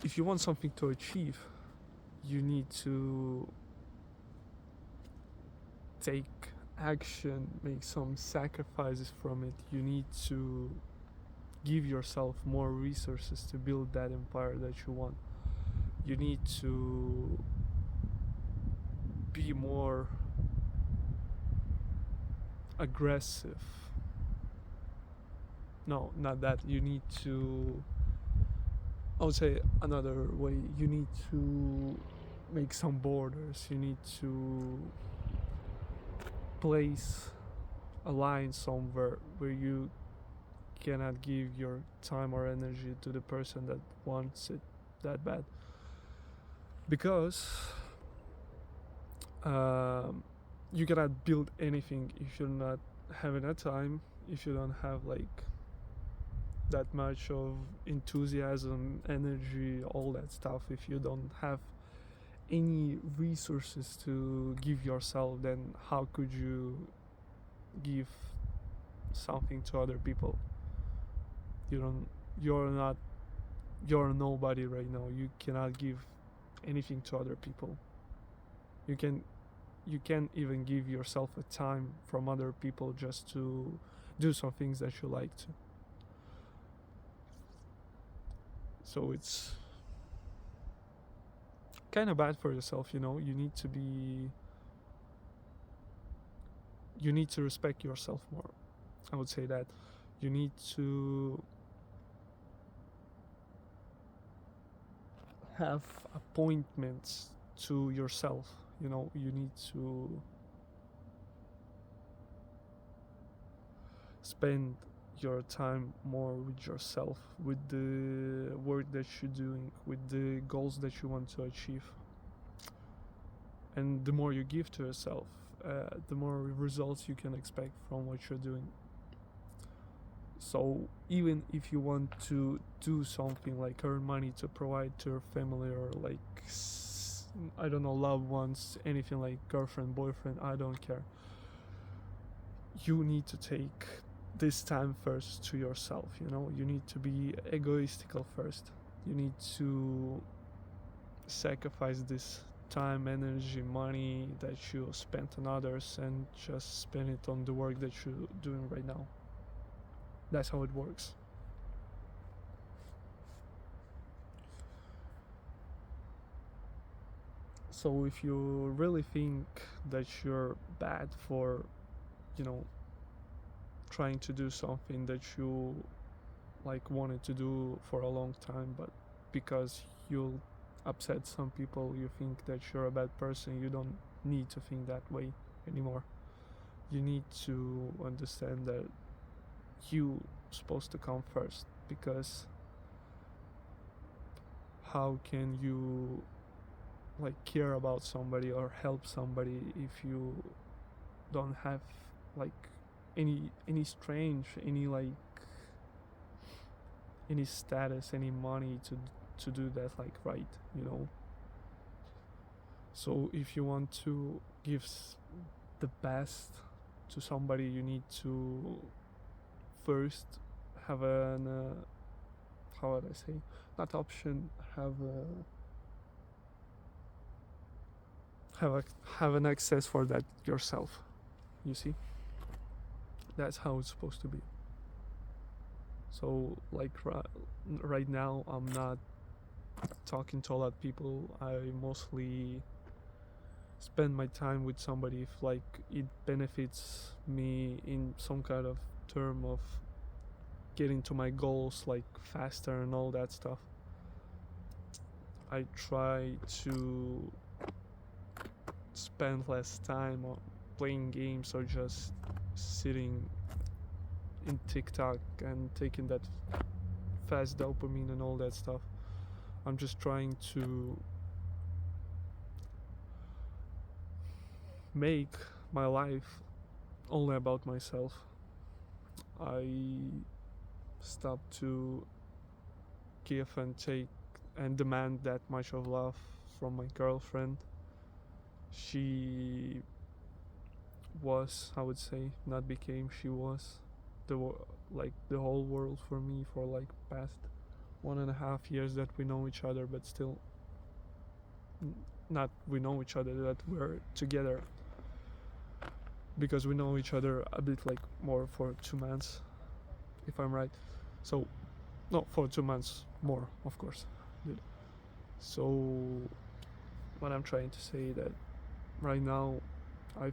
if you want something to achieve, you need to take action, make some sacrifices from it. You need to give yourself more resources to build that empire that you want. You need to be more aggressive. No, not that. You need to, I would say another way, you need to make some borders. You need to place a line somewhere where you cannot give your time or energy to the person that wants it that bad. Because you cannot build anything if you're not having a time, if you don't have like that much of enthusiasm, energy, all that stuff. If you don't have any resources to give yourself, then how could you give something to other people? You're nobody right now. You cannot give anything to other people. You can't even give yourself a time from other people just to do some things that you like to. So it's kind of bad for yourself, you need to respect yourself more. I would say that you need to have appointments to yourself. You need to spend your time more with yourself, with the work that you're doing, with the goals that you want to achieve. And the more you give to yourself, the more results you can expect from what you're doing. So even if you want to do something like earn money to provide to your family, or like, I don't know, loved ones, anything like girlfriend, boyfriend, I don't care, you need to take this time first to yourself. You need to be egoistical first. You need to sacrifice this time, energy, money that you spent on others, and just spend it on the work that you're doing right now. That's how it works. So if you really think that you're bad for, trying to do something that you like wanted to do for a long time, but because you'll upset some people, you think that you're a bad person, you don't need to think that way anymore. You need to understand that you supposed to come first, because how can you like care about somebody or help somebody if you don't have like any strange, any status, any money to do that like right. So if you want to give the best to somebody, you need to first have an how would I say, not option, have an access for that yourself. You see, that's how it's supposed to be. So like right now I'm not talking to a lot of people. I mostly spend my time with somebody if like it benefits me in some kind of term of getting to my goals like faster and all that stuff. I try to spend less time on playing games or just sitting in TikTok and taking that fast dopamine and all that stuff. I'm just trying to make my life only about myself. I stopped to give and take and demand that much of love from my girlfriend. She was, I would say, not became, she was the like the whole world for me for like past 1.5 years that we know each other, but still not we know each other, that we're together, because we know each other a bit like more for 2 months, if I'm right. So no, for 2 months more, of course, dude. So what I'm trying to say that right now I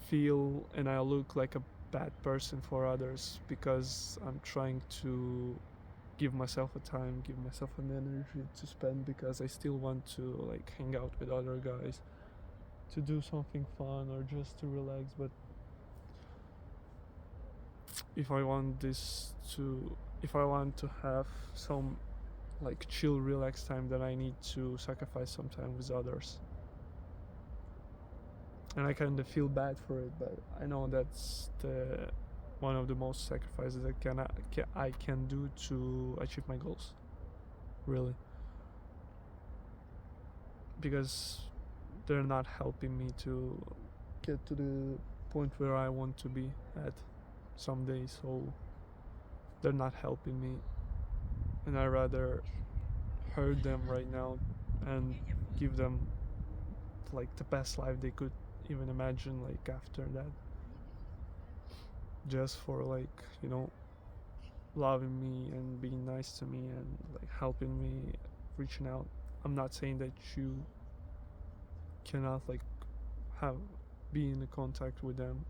feel and I look like a bad person for others because I'm trying to give myself a time, give myself an energy to spend, because I still want to like hang out with other guys, to do something fun or just to relax. But if I want this to if I want to have some like chill relax time, then I need to sacrifice some time with others. And I kind of feel bad for it, but I know that's the one of the most sacrifices I can do to achieve my goals, really, because they're not helping me to get to the point where I want to be at someday. So they're not helping me, and I rather hurt them right now and give them like the best life they could even imagine, like after that, just for like, loving me and being nice to me and like helping me, reaching out. I'm not saying that you cannot like have be in contact with them,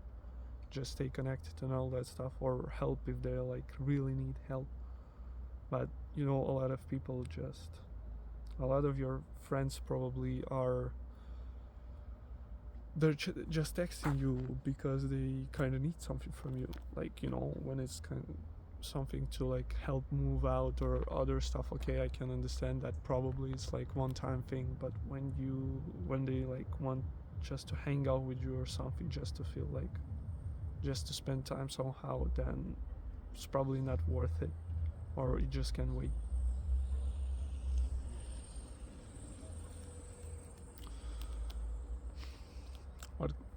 just stay connected and all that stuff, or help if they like really need help. But a lot of your friends probably are, they're just texting you because they kind of need something from you, like, when it's kind of something to like help move out or other stuff. Okay, I can understand that probably it's like one time thing, but when they like want just to hang out with you or something, just to feel like, just to spend time somehow, then it's probably not worth it, or it just can wait.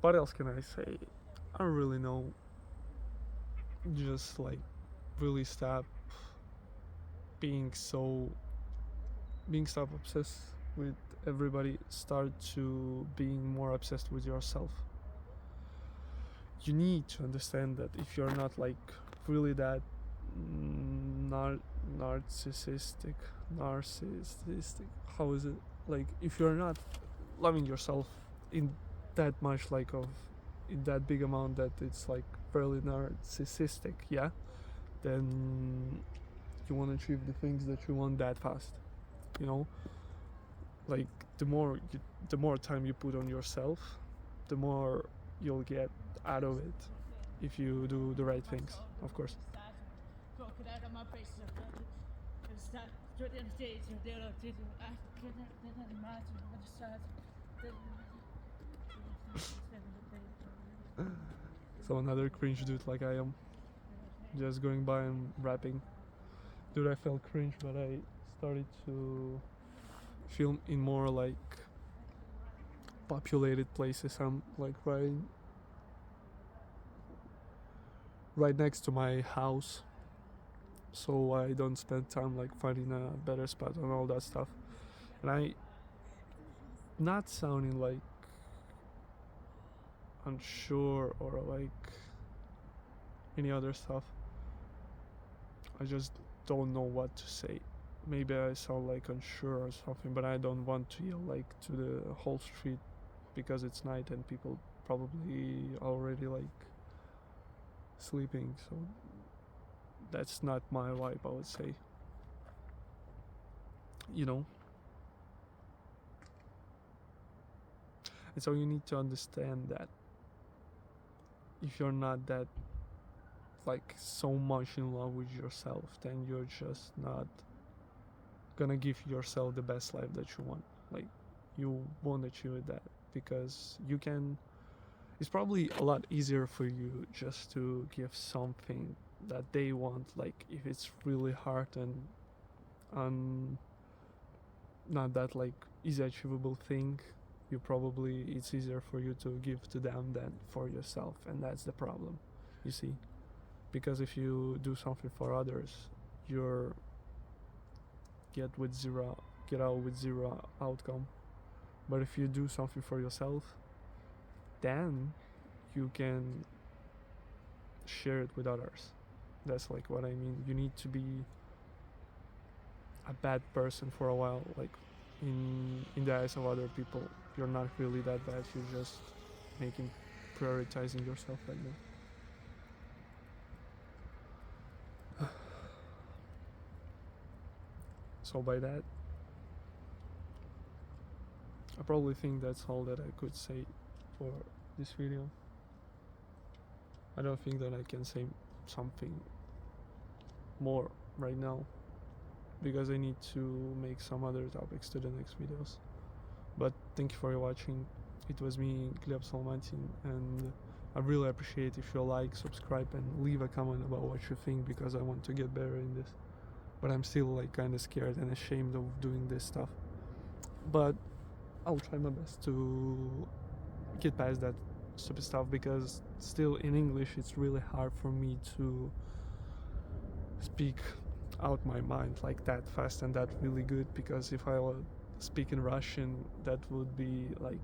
What else can I say? I don't really know. Just like really stop being so being stop obsessed with everybody. Start to being more obsessed with yourself. You need to understand that if you're not like really that nar- narcissistic, how is it, like if you're not loving yourself in that much, like of in that big amount that it's like fairly narcissistic, yeah, then you want to achieve the things that you want that fast, you know like the more time you put on yourself, the more you'll get out of it, if you do the right things, of course. So another cringe dude like I am, just going by and rapping. Dude, I felt cringe, but I started to film in more like populated places. I'm like right next to my house, so I don't spend time like finding a better spot and all that stuff. And I, not sounding like unsure or like any other stuff, I just don't know what to say. Maybe I sound like unsure or something, but I don't want to yell like to the whole street, because it's night and people probably already like sleeping. So that's not my vibe, I would say. You know? And so you need to understand that if you're not that like so much in love with yourself, then you're just not gonna give yourself the best life that you want. Like, you won't achieve that, because you can, it's probably a lot easier for you just to give something that they want, like if it's really hard and not that like easy achievable thing, you probably, it's easier for you to give to them than for yourself, and that's the problem, you see. Because if you do something for others, you're get out with zero outcome. But if you do something for yourself, then you can share it with others. That's like what I mean. You need to be a bad person for a while, like in the eyes of other people. You're not really that bad. You're just making prioritizing yourself like that. So by that, I probably think that's all that I could say for this video. I don't think that I can say something more right now, because I need to make some other topics to the next videos. But thank you for watching. It was me, Gleb Salmatin, and I really appreciate if you like, subscribe, and leave a comment about what you think, because I want to get better in this. But I'm still like kind of scared and ashamed of doing this stuff. But I'll try my best to get past that stupid stuff, because still in English it's really hard for me to speak out my mind like that fast and that really good, because if I would speak in Russian, that would be like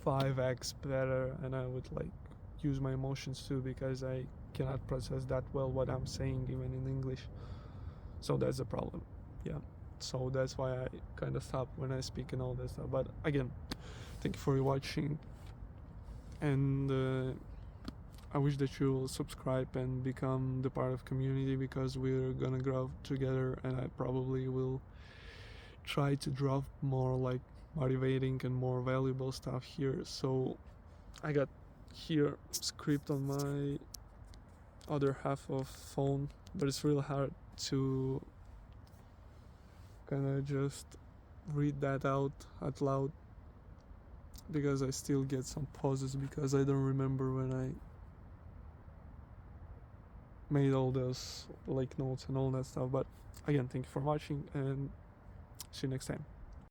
5x better, and I would like use my emotions too, because I cannot process that well what I'm saying even in English. So that's the problem. Yeah, so that's why I kind of stop when I speak and all that stuff. But again, thank you for watching, and I wish that you will subscribe and become the part of community, because we're gonna grow together, and I probably will try to drop more like motivating and more valuable stuff here. So I got here script on my other half of phone, but it's really hard to kind of just read that out loud, because I still get some pauses, because I don't remember when I made all those like notes and all that stuff. But again, thank you for watching, and see you next time.